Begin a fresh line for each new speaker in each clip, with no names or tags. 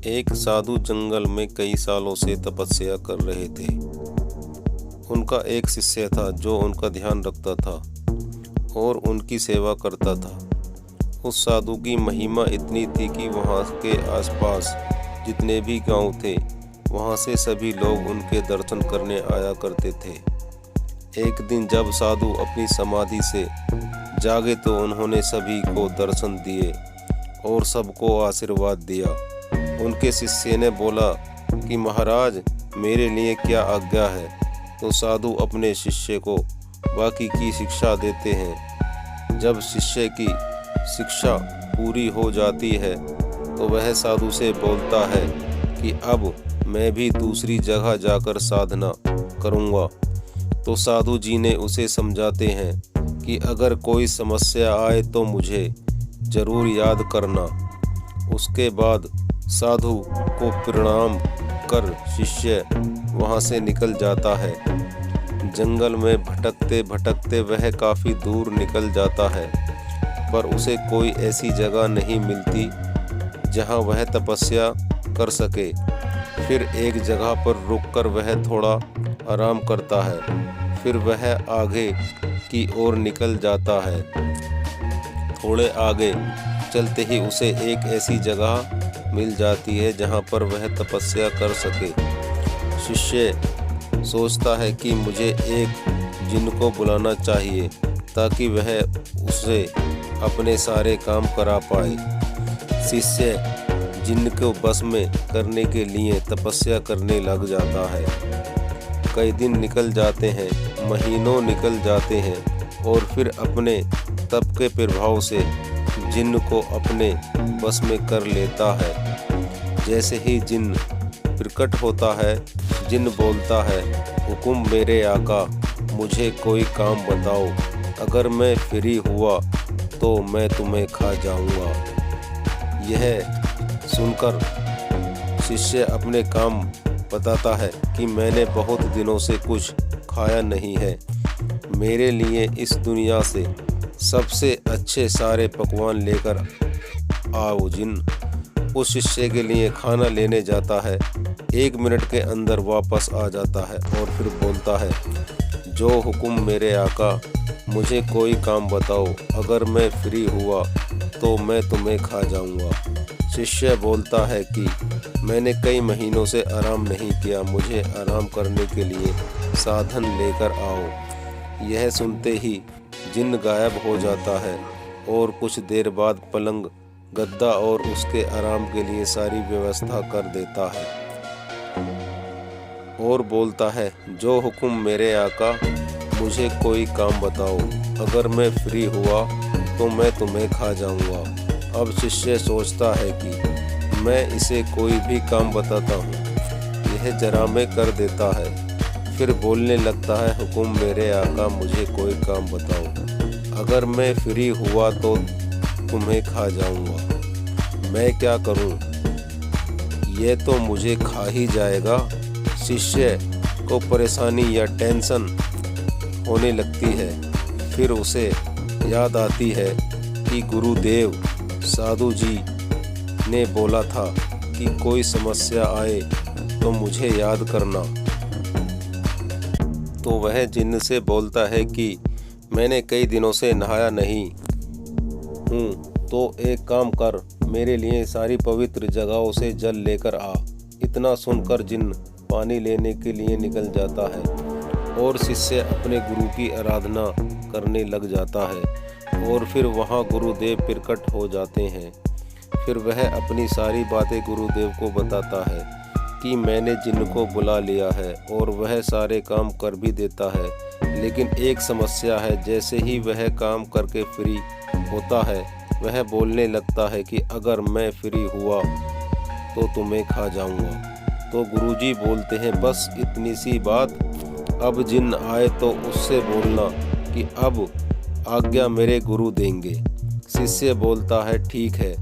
एक साधु जंगल में कई सालों से तपस्या कर रहे थे। उनका एक शिष्य था जो उनका ध्यान रखता था और उनकी सेवा करता था। उस साधु की महिमा इतनी थी कि वहाँ के आसपास जितने भी गांव थे वहाँ से सभी लोग उनके दर्शन करने आया करते थे। एक दिन जब साधु अपनी समाधि से जागे तो उन्होंने सभी को दर्शन दिए और सबको आशीर्वाद दिया। उनके शिष्य ने बोला कि महाराज, मेरे लिए क्या आज्ञा है? तो साधु अपने शिष्य को बाकी की शिक्षा देते हैं। जब शिष्य की शिक्षा पूरी हो जाती है तो वह साधु से बोलता है कि अब मैं भी दूसरी जगह जाकर साधना करूँगा। तो साधु जी ने उसे समझाते हैं कि अगर कोई समस्या आए तो मुझे ज़रूर याद करना। उसके बाद साधु को प्रणाम कर शिष्य वहाँ से निकल जाता है। जंगल में भटकते भटकते वह काफ़ी दूर निकल जाता है, पर उसे कोई ऐसी जगह नहीं मिलती जहाँ वह तपस्या कर सके। फिर एक जगह पर रुककर वह थोड़ा आराम करता है। फिर वह आगे की ओर निकल जाता है। थोड़े आगे चलते ही उसे एक ऐसी जगह मिल जाती है जहाँ पर वह तपस्या कर सके। शिष्य सोचता है कि मुझे एक जिन को बुलाना चाहिए ताकि वह उससे अपने सारे काम करा पाए। शिष्य जिन को बस में करने के लिए तपस्या करने लग जाता है। कई दिन निकल जाते हैं, महीनों निकल जाते हैं और फिर अपने तप के प्रभाव से जिन को अपने बस में कर लेता है। जैसे ही जिन प्रकट होता है, जिन बोलता है, हुकुम मेरे आका, मुझे कोई काम बताओ। अगर मैं फ्री हुआ तो मैं तुम्हें खा जाऊंगा। यह सुनकर शिष्य अपने काम बताता है कि मैंने बहुत दिनों से कुछ खाया नहीं है। मेरे लिए इस दुनिया से सबसे अच्छे सारे पकवान लेकर आओ। जिन उस शिष्य के लिए खाना लेने जाता है। 1 मिनट के अंदर वापस आ जाता है और फिर बोलता है, जो हुक्म मेरे आका, मुझे कोई काम बताओ। अगर मैं फ्री हुआ तो मैं तुम्हें खा जाऊंगा। शिष्य बोलता है कि मैंने कई महीनों से आराम नहीं किया, मुझे आराम करने के लिए साधन लेकर आओ। यह सुनते ही जिन गायब हो जाता है और कुछ देर बाद पलंग, गद्दा और उसके आराम के लिए सारी व्यवस्था कर देता है और बोलता है, जो हुक्म मेरे आका, मुझे कोई काम बताओ। अगर मैं फ्री हुआ तो मैं तुम्हें खा जाऊंगा। अब शिष्य सोचता है कि मैं इसे कोई भी काम बताता हूँ, यह जरा में कर देता है। फिर बोलने लगता है, हुक्म मेरे आका, मुझे कोई काम बताओ। अगर मैं फ्री हुआ तो तुम्हें खा जाऊंगा। मैं क्या करूं? ये तो मुझे खा ही जाएगा। शिष्य को परेशानी या टेंशन होने लगती है। फिर उसे याद आती है कि गुरुदेव साधु जी ने बोला था कि कोई समस्या आए तो मुझे याद करना। तो वह जिन से बोलता है कि मैंने कई दिनों से नहाया नहीं हूँ, तो एक काम कर, मेरे लिए सारी पवित्र जगहों से जल लेकर आ। इतना सुनकर जिन पानी लेने के लिए निकल जाता है और शिष्य अपने गुरु की आराधना करने लग जाता है और फिर वहाँ गुरुदेव प्रकट हो जाते हैं। फिर वह अपनी सारी बातें गुरुदेव को बताता है कि मैंने जिन को बुला लिया है और वह सारे काम कर भी देता है, लेकिन एक समस्या है। जैसे ही वह काम करके फ्री होता है, वह बोलने लगता है कि अगर मैं फ्री हुआ तो तुम्हें खा जाऊंगा। तो गुरुजी बोलते हैं, बस इतनी सी बात। अब जिन आए तो उससे बोलना कि अब आज्ञा मेरे गुरु देंगे। शिष्य बोलता है, ठीक है।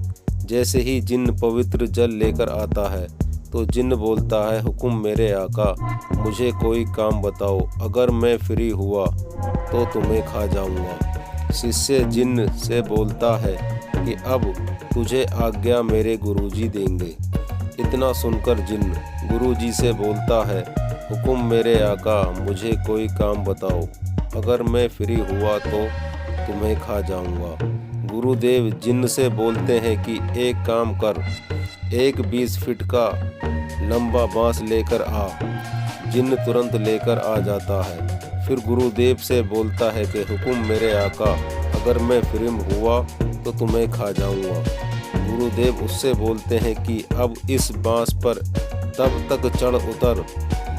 जैसे ही जिन पवित्र जल लेकर आता है तो जिन बोलता है, हुक्म मेरे आका, मुझे कोई काम बताओ। अगर मैं फ्री हुआ तो तुम्हें खा जाऊंगा। शिष्य जिन से बोलता है कि अब तुझे आज्ञा मेरे गुरुजी देंगे। इतना सुनकर जिन्न गुरुजी से बोलता है, हुकुम मेरे आका, मुझे कोई काम बताओ, अगर मैं फ्री हुआ तो तुम्हें खा जाऊंगा। गुरुदेव जिन्न से बोलते हैं कि एक काम कर, एक 20 फीट का लंबा बांस लेकर आ। जिन्न तुरंत लेकर आ जाता है। फिर गुरुदेव से बोलता है कि हुकुम मेरे आका, अगर मैं फ्री हुआ तो तुम्हें खा जाऊंगा। गुरुदेव उससे बोलते हैं कि अब इस बांस पर तब तक चढ़ उतर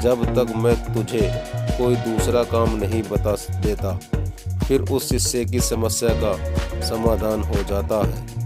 जब तक मैं तुझे कोई दूसरा काम नहीं बता देता। फिर उस शिष्य की समस्या का समाधान हो जाता है।